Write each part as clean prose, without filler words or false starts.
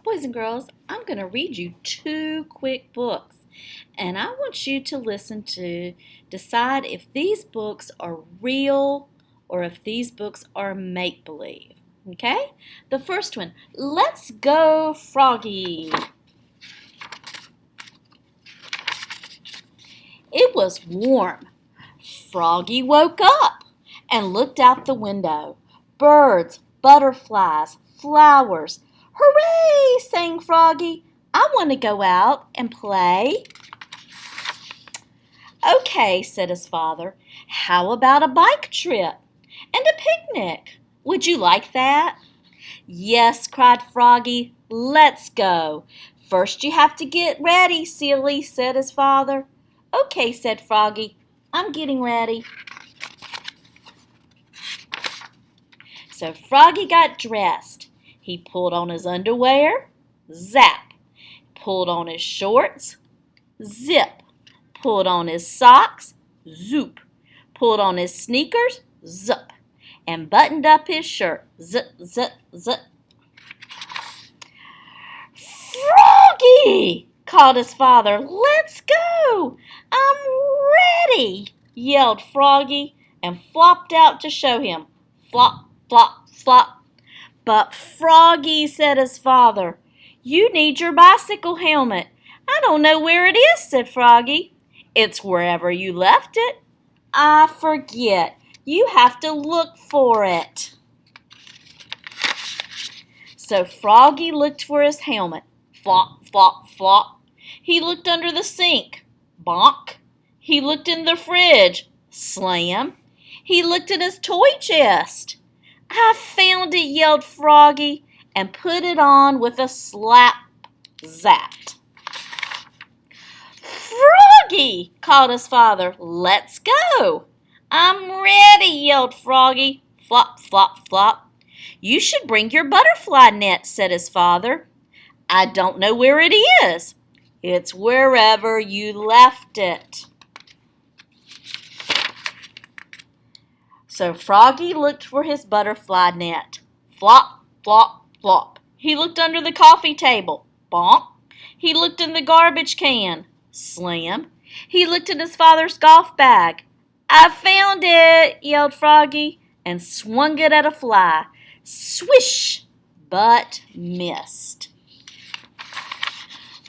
Boys and girls, I'm going to read you two quick books, and I want you to listen to decide if these books are real or if these books are make-believe. Okay? The first one, Let's Go Froggy. It was warm. Froggy woke up and looked out the window. Birds, butterflies, flowers. Hooray, sang Froggy. I want to go out and play. Okay, said his father. How about a bike trip and a picnic? Would you like that? Yes, cried Froggy. Let's go. First you have to get ready, silly, said his father. Okay, said Froggy. I'm getting ready. So Froggy got dressed. He pulled on his underwear, zap. Pulled on his shorts, zip. Pulled on his socks, zoop. Pulled on his sneakers, zup. And buttoned up his shirt, zip, zip, zip. Froggy! Called his father. Let's go! I'm ready! Yelled Froggy and flopped out to show him. Flop, flop, flop. But Froggy, said his father, you need your bicycle helmet. I don't know where it is, said Froggy. It's wherever you left it. I forget. You have to look for it. So Froggy looked for his helmet. Flop, flop, flop. He looked under the sink. Bonk. He looked in the fridge. Slam. He looked in his toy chest. I found it, yelled Froggy, and put it on with a slap, zapped. Froggy, called his father, let's go. I'm ready, yelled Froggy, flop, flop, flop. You should bring your butterfly net, said his father. I don't know where it is. It's wherever you left it. So Froggy looked for his butterfly net. Flop, flop, flop. He looked under the coffee table. Bonk. He looked in the garbage can. Slam. He looked in his father's golf bag. I found it, yelled Froggy, and swung it at a fly. Swish, but missed.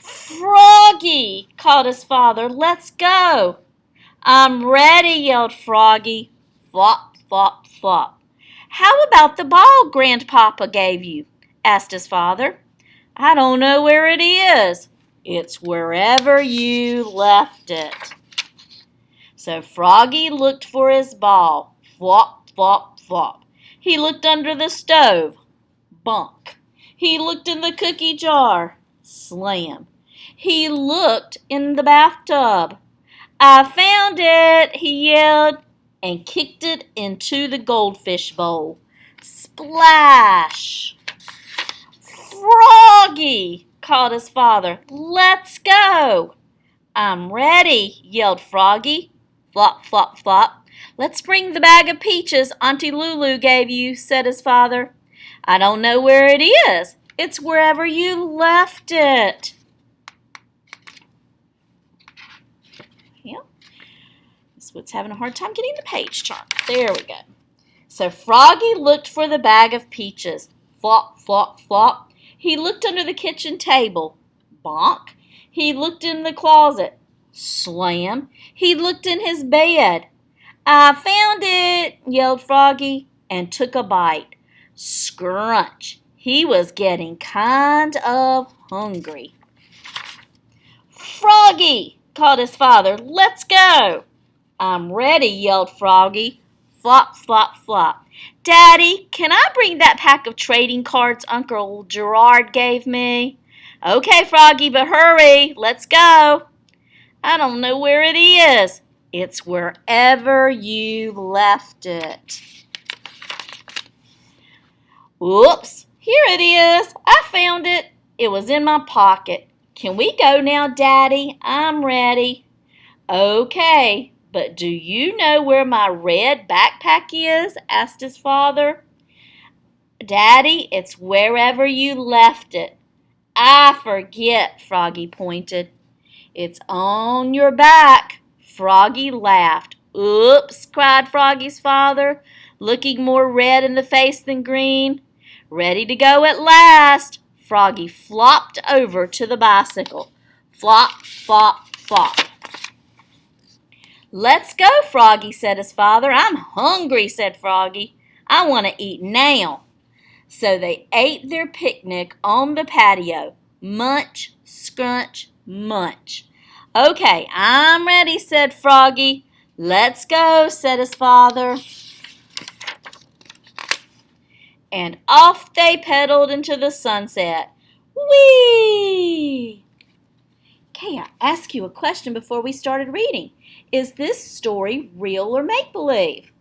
Froggy, called his father, let's go. I'm ready, yelled Froggy. Flop, flop, flop. How about the ball Grandpapa gave you? Asked his father. I don't know where it is. It's wherever you left it. So Froggy looked for his ball. Flop, flop, flop. He looked under the stove. Bunk. He looked in the cookie jar. Slam. He looked in the bathtub. I found it, he yelled, and kicked it into the goldfish bowl. Splash! Froggy, called his father, let's go. I'm ready, yelled Froggy. Flop, flop, flop. Let's bring the bag of peaches Auntie Lulu gave you, said his father. I don't know where it is. It's wherever you left it. Yeah. This one's having a hard time getting the page turned. There we go. So Froggy looked for the bag of peaches. Flop, flop, flop. He looked under the kitchen table. Bonk. He looked in the closet. Slam. He looked in his bed. I found it, yelled Froggy, and took a bite. Scrunch. He was getting kind of hungry. Froggy, called his father, let's go. I'm ready, yelled Froggy. Flop, flop, flop. Daddy, can I bring that pack of trading cards Uncle Gerard gave me? Okay, Froggy, but hurry. Let's go. I don't know where it is. It's wherever you left it. Whoops, here it is. I found it. It was in my pocket. Can we go now, Daddy? I'm ready. Okay, but do you know where my red backpack is? Asked his father. Daddy, it's wherever you left it. I forget, Froggy pointed. It's on your back. Froggy laughed. Oops, cried Froggy's father, looking more red in the face than green. Ready to go at last. Froggy flopped over to the bicycle. Flop, flop, flop. Let's go, Froggy, said his father. I'm hungry, said Froggy. I want to eat now. So they ate their picnic on the patio. Munch, scrunch, munch. Okay, I'm ready, said Froggy. Let's go, said his father. And off they pedaled into the sunset. Whee! Okay, I asked you a question before we started reading. Is this story real or make-believe?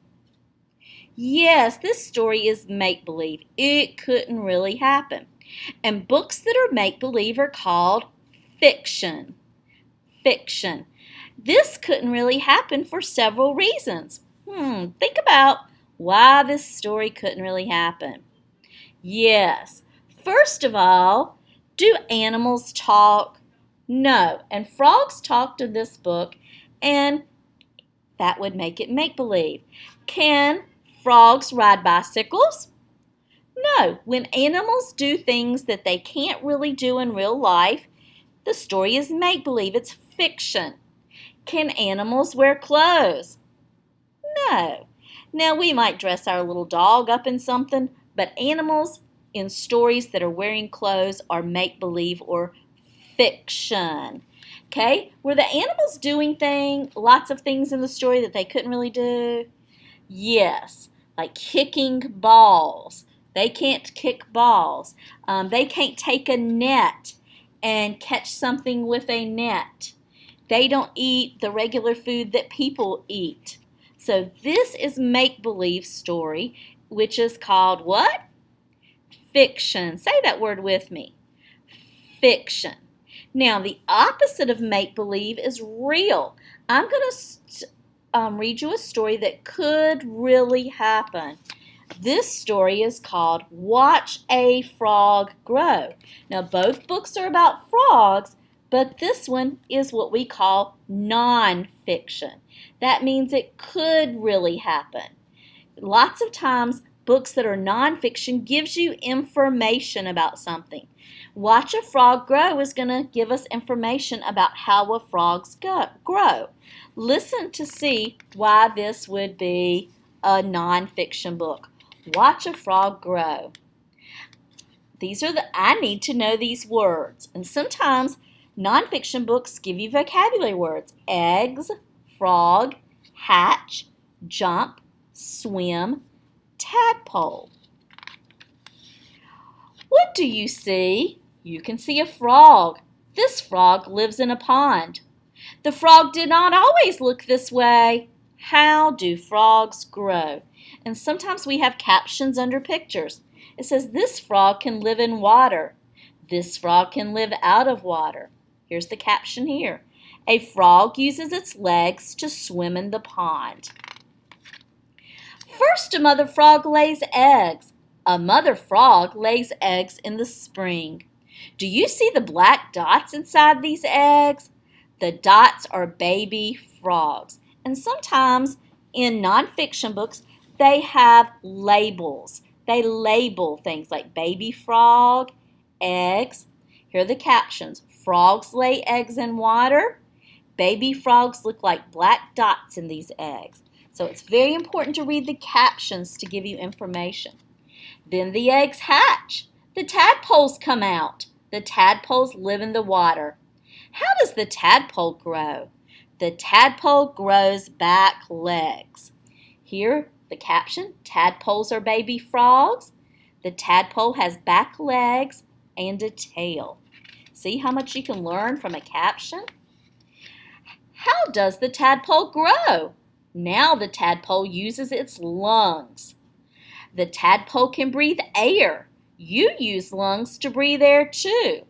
Yes, this story is make-believe. It couldn't really happen. And books that are make-believe are called fiction. Fiction. This couldn't really happen for several reasons. Think about why this story couldn't really happen. Yes, first of all, do animals talk? No, and frogs talked in this book, and that would make it make-believe. Can frogs ride bicycles? No, when animals do things that they can't really do in real life, the story is make-believe, it's fiction. Can animals wear clothes? No. Now, we might dress our little dog up in something, but animals in stories that are wearing clothes are make-believe or fiction. Okay? Were the animals doing lots of things in the story that they couldn't really do? Yes, like kicking balls. They can't kick balls. They can't take a net and catch something with a net. They don't eat the regular food that people eat. So this is make-believe story, which is called what? Fiction. Say that word with me. Fiction. Now, the opposite of make-believe is real. I'm going to read you a story that could really happen. This story is called Watch a Frog Grow. Now, both books are about frogs, but this one is what we call nonfiction. That means it could really happen. Lots of times, books that are nonfiction gives you information about something. Watch a Frog Grow is going to give us information about how frogs grow. Listen to see why this would be a nonfiction book. Watch a Frog Grow. I need to know these words. And sometimes nonfiction books give you vocabulary words. Eggs, frog, hatch, jump, swim, tadpole. What do you see? You can see a frog. This frog lives in a pond. The frog did not always look this way. How do frogs grow? And sometimes we have captions under pictures. It says this frog can live in water. This frog can live out of water. Here's the caption here. A frog uses its legs to swim in the pond. First, a mother frog lays eggs. A mother frog lays eggs in the spring. Do you see the black dots inside these eggs? The dots are baby frogs. And sometimes in nonfiction books, they have labels. They label things like baby frog, eggs. Here are the captions. Frogs lay eggs in water. Baby frogs look like black dots in these eggs. So it's very important to read the captions to give you information. Then the eggs hatch. The tadpoles come out. The tadpoles live in the water. How does the tadpole grow? The tadpole grows back legs. Here, the caption, tadpoles are baby frogs. The tadpole has back legs and a tail. See how much you can learn from a caption? How does the tadpole grow? Now the tadpole uses its lungs. The tadpole can breathe air. You use lungs to breathe air too.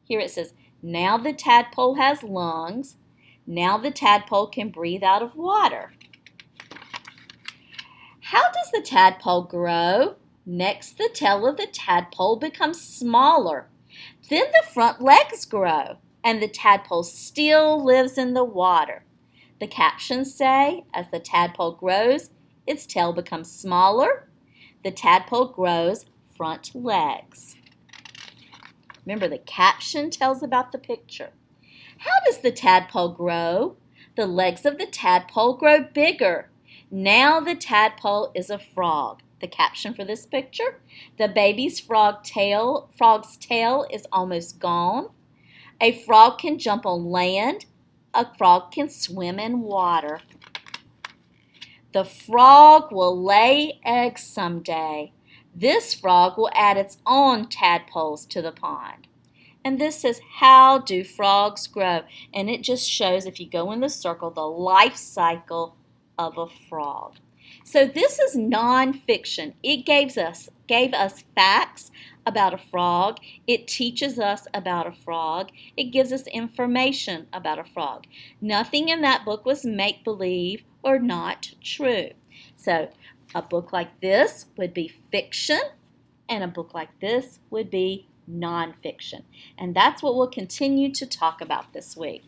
Here it says, now the tadpole has lungs. Now the tadpole can breathe out of water. How does the tadpole grow? Next, the tail of the tadpole becomes smaller. Then the front legs grow, and the tadpole still lives in the water. The captions say, as the tadpole grows, its tail becomes smaller. The tadpole grows front legs. Remember, the caption tells about the picture. How does the tadpole grow? The legs of the tadpole grow bigger. Now the tadpole is a frog. The caption for this picture: the baby's frog's tail is almost gone. A frog can jump on land. A frog can swim in water. The frog will lay eggs someday. This frog will add its own tadpoles to the pond. And this is how do frogs grow. And it just shows, if you go in the circle, the life cycle of a frog. So this is nonfiction. It gave us facts about a frog. It teaches us about a frog. It gives us information about a frog. Nothing in that book was make-believe or not true. So a book like this would be fiction, and a book like this would be nonfiction. And that's what we'll continue to talk about this week.